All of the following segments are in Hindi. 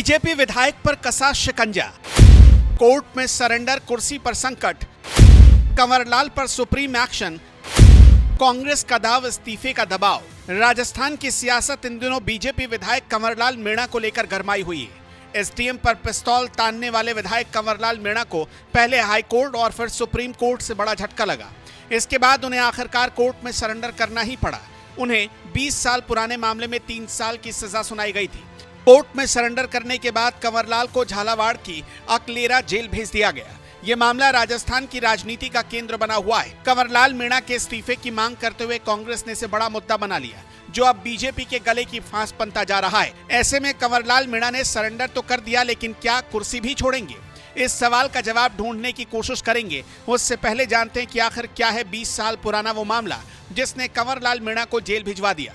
बीजेपी विधायक पर कसा शिकंजा, कोर्ट में सरेंडर, कुर्सी पर संकट, कंवरलाल पर सुप्रीम एक्शन, कांग्रेस का दाव, इस्तीफे का दबाव। राजस्थान की सियासत इन दिनों बीजेपी विधायक कंवरलाल मीणा को लेकर गरमाई हुई है। एसडीएम पर पिस्तौल तानने वाले विधायक कंवरलाल मीणा को पहले हाई कोर्ट और फिर सुप्रीम कोर्ट से बड़ा झटका लगा। इसके बाद उन्हें आखिरकार कोर्ट में सरेंडर करना ही पड़ा। उन्हें 20 साल पुराने मामले में 3 साल की सजा सुनाई गई थी। कोर्ट में सरेंडर करने के बाद कंवरलाल को झालावाड़ की अकलेरा जेल भेज दिया गया। ये मामला राजस्थान की राजनीति का केंद्र बना हुआ है। कंवरलाल मीणा के इस्तीफे की मांग करते हुए कांग्रेस ने इसे बड़ा मुद्दा बना लिया, जो अब बीजेपी के गले की फांस बनता जा रहा है। ऐसे में कंवरलाल मीणा ने सरेंडर तो कर दिया, लेकिन क्या कुर्सी भी छोड़ेंगे? इस सवाल का जवाब ढूंढने की कोशिश करेंगे। उससे पहले जानते हैं कि आखिर क्या है 20 साल पुराना वो मामला जिसने कंवरलाल मीणा को जेल भिजवा दिया।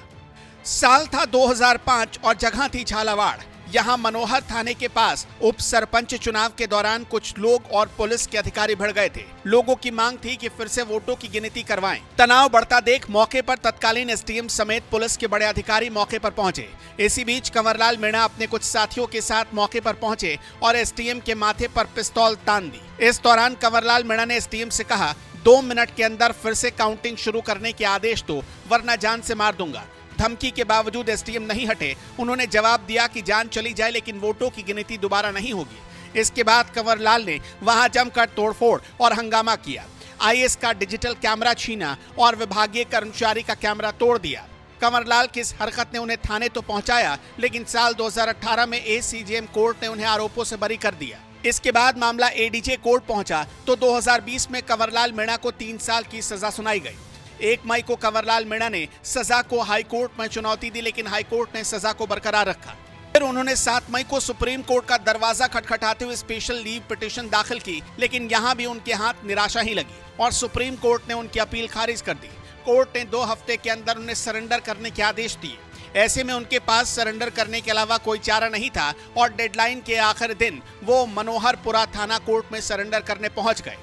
साल था 2005 और जगह थी झालावाड़। यहाँ मनोहर थाने के पास उप सरपंच चुनाव के दौरान कुछ लोग और पुलिस के अधिकारी भिड़ गए थे। लोगों की मांग थी कि फिर से वोटों की गिनती करवाएं। तनाव बढ़ता देख मौके पर तत्कालीन एसडीएम समेत पुलिस के बड़े अधिकारी मौके पर पहुंचे। इसी बीच कंवरलाल मीणा अपने कुछ साथियों के साथ मौके पर पहुंचे और एसडीएम के माथे पर पिस्तौल तान दी। इस दौरान कंवरलाल मीणा ने एसडीएम से कहा, 2 मिनट के अंदर फिर से काउंटिंग शुरू करने के आदेश दो, वरना जान से मार दूंगा। धमकी के बावजूद एसडीएम नहीं हटे। उन्होंने जवाब दिया कि जान चली जाए लेकिन वोटों की गिनती दोबारा नहीं होगी। इसके बाद कंवरलाल ने वहां जमकर तोड़फोड़ और हंगामा किया। आईएएस का डिजिटल कैमरा छीना और विभागीय कर्मचारी का कैमरा तोड़ दिया। कंवरलाल की इस हरकत ने उन्हें थाने तो पहुंचाया, लेकिन साल 2018 में एसीजेएम कोर्ट ने उन्हें आरोपों से बरी कर दिया। इसके बाद मामला एडीजे कोर्ट पहुंचा तो 2020 में कंवरलाल मीणा को 3 साल की सजा सुनाई गई। 1 मई को कंवरलाल मीणा ने सजा को हाई कोर्ट में चुनौती दी, लेकिन हाई कोर्ट ने सजा को बरकरार रखा। फिर उन्होंने 7 मई को सुप्रीम कोर्ट का दरवाजा खटखटाते हुए स्पेशल लीव पिटीशन दाखिल की, लेकिन यहां भी उनके हाथ निराशा ही लगी और सुप्रीम कोर्ट ने उनकी अपील खारिज कर दी। कोर्ट ने 2 हफ्ते के अंदर उन्हें सरेंडर करने के आदेश दिए। ऐसे में उनके पास सरेंडर करने के अलावा कोई चारा नहीं था और डेडलाइन के आखिरी दिन वो मनोहरपुरा थाना कोर्ट में सरेंडर करने पहुंच गए।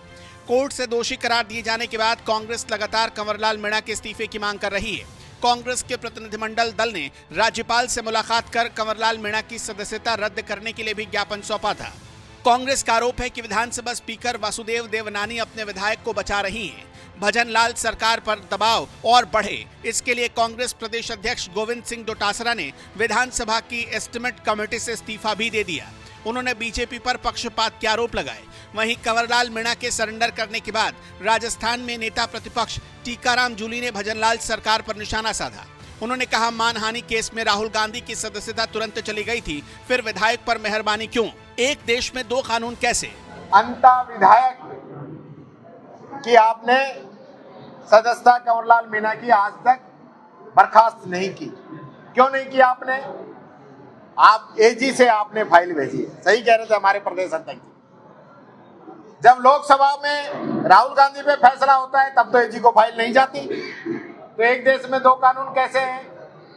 कोर्ट से दोषी करार दिए जाने के बाद कांग्रेस लगातार कंवरलाल मीणा के इस्तीफे की मांग कर रही है। कांग्रेस के प्रतिनिधिमंडल दल ने राज्यपाल से मुलाकात कर कंवरलाल मीणा की सदस्यता रद्द करने के लिए भी ज्ञापन सौंपा था। कांग्रेस का आरोप है कि विधानसभा स्पीकर वासुदेव देवनानी अपने विधायक को बचा रही हैं। भजनलाल सरकार पर दबाव और बढ़े, इसके लिए कांग्रेस प्रदेश अध्यक्ष गोविंद सिंह डोटासरा ने विधानसभा की एस्टीमेट कमेटी से इस्तीफा भी दे दिया। उन्होंने बीजेपी पर पक्षपात के आरोप लगाए। वहीं कंवरलाल मीणा के सरेंडर करने के बाद राजस्थान में नेता प्रतिपक्ष टीकाराम जूली ने भजनलाल सरकार पर निशाना साधा। उन्होंने कहा, मानहानि केस में राहुल गांधी की सदस्यता तुरंत चली गई थी, फिर विधायक पर मेहरबानी क्यों? एक देश में 2 कानून कैसे? अंता विधायक कि आपने सदस्यता कंवरलाल मीणा की आज तक बर्खास्त नहीं की। क्यों नहीं की आपने? आप एजी से आपने फाइल भेजी है। सही कह रहे थे हमारे प्रदेश अध्यक्ष। जब लोकसभा में राहुल गांधी पे फैसला होता है तब तो एजी को फाइल नहीं जाती। तो एक देश में 2 कानून कैसे हैं?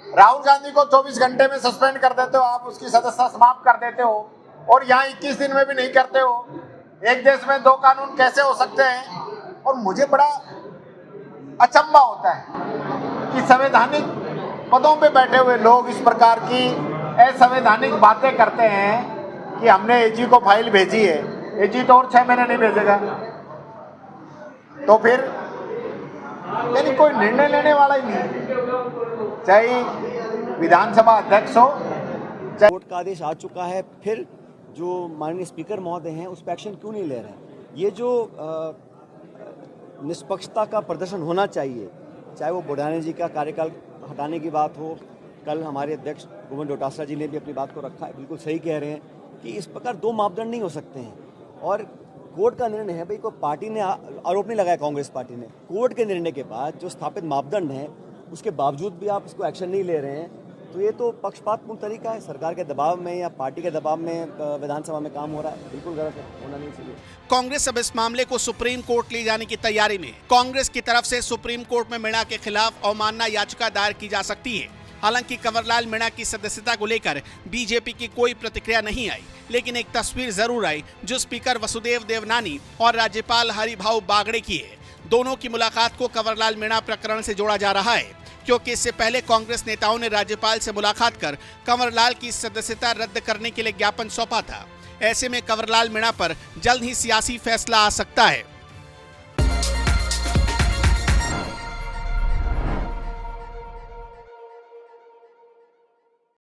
राहुल गांधी को 24 घंटे में सस्पेंड कर देते हो, आप उसकी सदस्यता समाप्त कर देते हो, और यहाँ 21 दिन में भी नहीं करते हो। एक देश में 2 कानून कैसे हो सकते हैं? और मुझे बड़ा अचंभा होता है कि संवैधानिक पदों पे बैठे हुए लोग इस प्रकार की असंवैधानिक बातें करते हैं कि हमने एजी को फाइल भेजी है। एजी तो और 6 महीने नहीं भेजेगा, तो फिर यानी कोई निर्णय लेने वाला ही नहीं, चाहे विधानसभा अध्यक्ष हो। कोर्ट का आदेश आ चुका है, फिर जो माननीय स्पीकर महोदय हैं उस पर एक्शन क्यों नहीं ले रहे हैं? ये जो निष्पक्षता का प्रदर्शन होना चाहिए, चाहे वो बुढ़ाने जी का कार्यकाल हटाने की बात हो, कल हमारे अध्यक्ष गोविंद डोटासरा जी ने भी अपनी बात को रखा है, बिल्कुल सही कह रहे हैं कि इस प्रकार 2 मापदंड नहीं हो सकते हैं। और कोर्ट का निर्णय है, भाई कोई पार्टी ने आरोप नहीं लगाया, कांग्रेस पार्टी ने। कोर्ट के निर्णय के बाद जो स्थापित मापदंड हैं उसके बावजूद भी आप इसको एक्शन नहीं ले रहे हैं, तो ये तो पक्षपातपूर्ण तरीका है। सरकार के दबाव में या पार्टी के दबाव में विधानसभा में काम हो रहा है, बिल्कुल गलत है, होना नहीं चाहिए। कांग्रेस अब इस मामले को सुप्रीम कोर्ट ले जाने की तैयारी में। कांग्रेस की तरफ से सुप्रीम कोर्ट में मीणा के खिलाफ अवमानना याचिका दायर की जा सकती है। हालांकि कंवरलाल मीणा की सदस्यता को लेकर बीजेपी की कोई प्रतिक्रिया नहीं आई, लेकिन एक तस्वीर जरूर आई जो स्पीकर वासुदेव देवनानी और राज्यपाल हरिभाऊ बागड़े की है। दोनों की मुलाकात को कंवरलाल मीणा प्रकरण से जोड़ा जा रहा है, क्योंकि इससे पहले कांग्रेस नेताओं ने राज्यपाल से मुलाकात कर कंवरलाल की सदस्यता रद्द करने के लिए ज्ञापन सौंपा था। ऐसे में कंवरलाल मीणा पर जल्द ही सियासी फैसला आ सकता है।